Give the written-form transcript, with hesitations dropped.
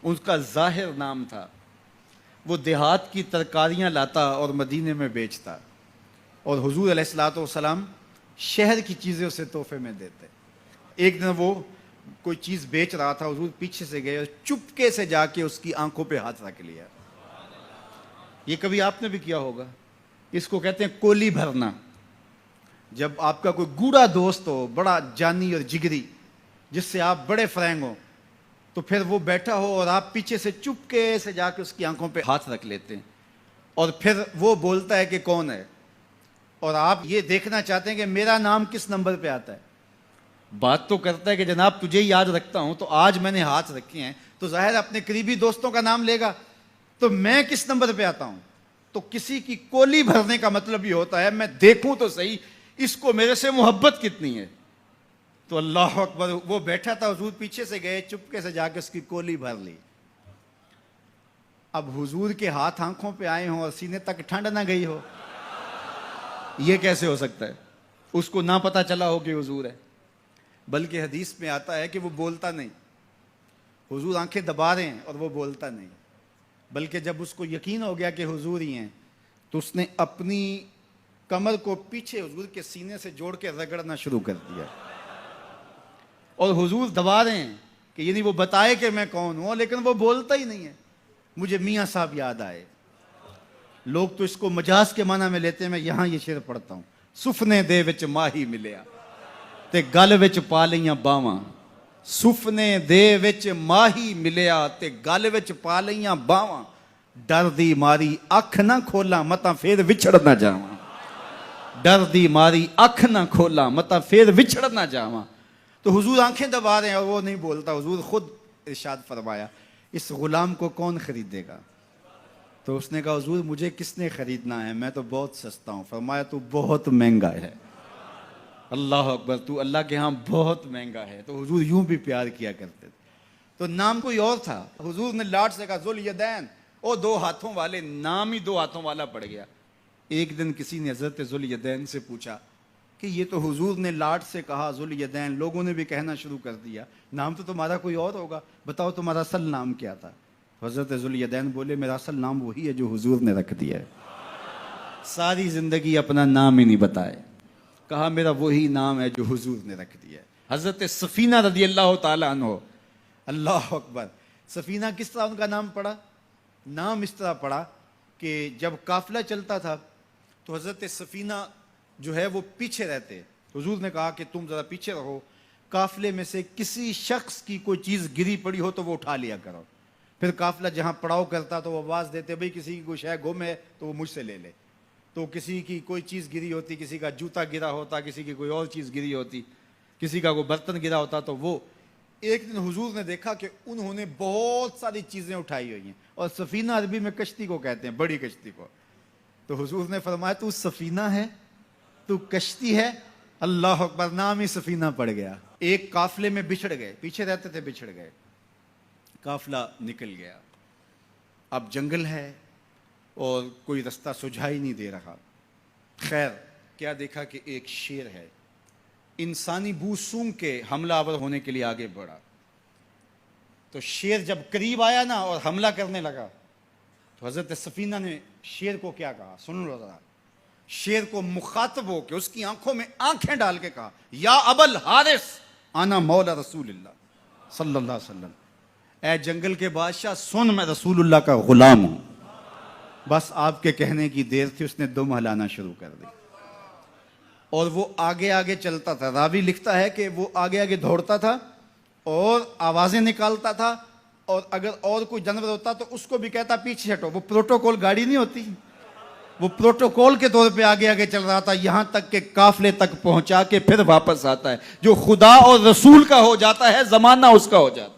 उसका जाहिर नाम था। वो देहात की तरकारियां लाता और मदीने में बेचता, और हुजूर अलैहिस्सलातु वस्सलाम शहर की चीज़ें उसे तोहफे में देते। एक दिन वो कोई चीज़ बेच रहा था, हुजूर पीछे से गए और चुपके से जाके उसकी आंखों पे हाथ रख लिया। ये कभी आपने भी किया होगा। इसको कहते हैं कोली भरना। जब आपका कोई गूढ़ा दोस्त हो, बड़ा जानी और जिगरी, जिससे आप बड़े फ्रैंक हो, तो फिर वो बैठा हो और आप पीछे से चुपके से जाके उसकी आंखों पे हाथ रख लेते हैं, और फिर वो बोलता है कि कौन है, और आप ये देखना चाहते हैं कि मेरा नाम किस नंबर पे आता है। बात तो करता है कि जनाब तुझे ही याद रखता हूं, तो आज मैंने हाथ रखे हैं, तो जाहिर अपने करीबी दोस्तों का नाम लेगा, तो मैं किस नंबर पे आता हूं। तो किसी की कोली भरने का मतलब ये होता है मैं देखूं तो सही इसको मेरे से मोहब्बत कितनी है। तो अल्लाह अकबर, वो बैठा था, हुजूर पीछे से गए, चुपके से जाके उसकी कोली भर ली। अब हुजूर के हाथ आंखों पे आए हों और सीने तक ठंड ना गई हो, ये कैसे हो सकता है। उसको ना पता चला हो कि हुजूर है। बल्कि हदीस में आता है कि वो बोलता नहीं, हुजूर आंखें दबा रहे हैं और वो बोलता नहीं। बल्कि जब उसको यकीन हो गया कि हुजूर ही हैं, तो उसने अपनी कमर को पीछे हुजूर के सीने से जोड़ के रगड़ना शुरू कर दिया, और हुजूर दबा रहे हैं कि यानी वो बताए कि मैं कौन हूं, लेकिन वो बोलता ही नहीं है। मुझे मियाँ साहब याद आए। लोग तो इसको मजाज के माना में लेते हैं, मैं यहां ये शेर पढ़ता हूं। सुफने दे विच माही मिलिया ते गल विच पा लईयां बावां। सुफने दे विच माही मिलिया ते गल विच पा लईयां बावां। डर दी मारी अख ना खोला मता फिर विछड़ ना जावां। डर दी मारी अख ना खोला मता फिर विछड़ ना जावां। तो हुजूर आंखें दबा रहे हैं और वो नहीं बोलता। हुजूर खुद इरशाद फरमाया, इस गुलाम को कौन खरीदेगा। तो उसने कहा, हुजूर मुझे किसने खरीदना है, मैं तो बहुत सस्ता हूं। फरमाया, तू बहुत महंगा है। अल्लाह अकबर, तू अल्लाह के यहाँ बहुत महंगा है। तो हुजूर यूं भी प्यार किया करते थे। तो नाम कोई और था। हुजूर ने लाड से कहा, जुल यदैन, ओ दो हाथों वाले। नाम ही दो हाथों वाला पड़ गया। एक दिन किसी ने हजरत जुल यदैन से पूछा कि ये तो हुजूर ने लाड से कहा जुल यदैन, लोगों ने भी कहना शुरू कर दिया, नाम तो तुम्हारा कोई और होगा, बताओ तुम्हारा असल नाम क्या था। हजरत जुल यदैन बोले, मेरा असल नाम वही है जो हुजूर ने रख दिया है। सारी जिंदगी अपना नाम ही नहीं बताए, कहा मेरा वही नाम है जो हुजूर ने रख दिया है। हजरत सफीना रदी अल्लाह ताला अन्हो, अल्लाह अकबर। सफीना किस तरह उनका नाम पड़ा। नाम इस तरह पड़ा कि जब काफिला चलता था तो हजरत सफीना जो है वो पीछे रहते। हुजूर ने कहा कि तुम जरा पीछे रहो, काफिले में से किसी शख्स की कोई चीज गिरी पड़ी हो तो वो उठा लिया करो। फिर काफिला जहां पड़ाव करता तो वो आवाज देते, भाई किसी की कोई शय गुम है तो वो मुझसे ले ले। तो किसी की कोई चीज गिरी होती, किसी का जूता गिरा होता, किसी की कोई और चीज गिरी होती, किसी का कोई बर्तन गिरा होता। तो वो एक दिन हुजूर ने देखा कि उन्होंने बहुत सारी चीजें उठाई हुई हैं, और सफीना अरबी में कश्ती को कहते हैं, बड़ी कश्ती को। तो हुजूर ने फरमाया, तू सफीना है, तू कश्ती है। अल्लाह अकबर, नाम ही सफीना पड़ गया। एक काफिले में बिछड़ गए, पीछे रहते थे, बिछड़ गए, काफिला निकल गया। अब जंगल है और कोई रास्ता सुझाई नहीं दे रहा। खैर, क्या देखा कि एक शेर है, इंसानी बू सूंघ के हमलावर होने के लिए आगे बढ़ा। तो शेर जब करीब आया ना और हमला करने लगा, तो हजरत सफीना ने शेर को क्या कहा, सुन लो जरा। शेर को मुखातब हो के उसकी आंखों में आंखें डाल के कहा, या अबल हारिस आना मौला रसूलुल्लाह सल्लल्लाहु अलैहि वसल्लम। ऐ जंगल के बादशाह सुन, मैं रसूलुल्लाह का गुलाम हूं। बस आपके कहने की देर थी, उसने दुम हलाना शुरू कर दी और वो आगे आगे चलता था। रावी लिखता है कि वो आगे आगे दौड़ता था और आवाजें निकालता था, और अगर और कोई जानवर होता तो उसको भी कहता पीछे हटो। वो प्रोटोकॉल गाड़ी नहीं होती, वो प्रोटोकॉल के तौर पे आगे आगे चल रहा था, यहां तक के काफिले तक पहुंचा के फिर वापस आता है। जो खुदा और रसूल का हो जाता है, जमाना उसका हो जाता है।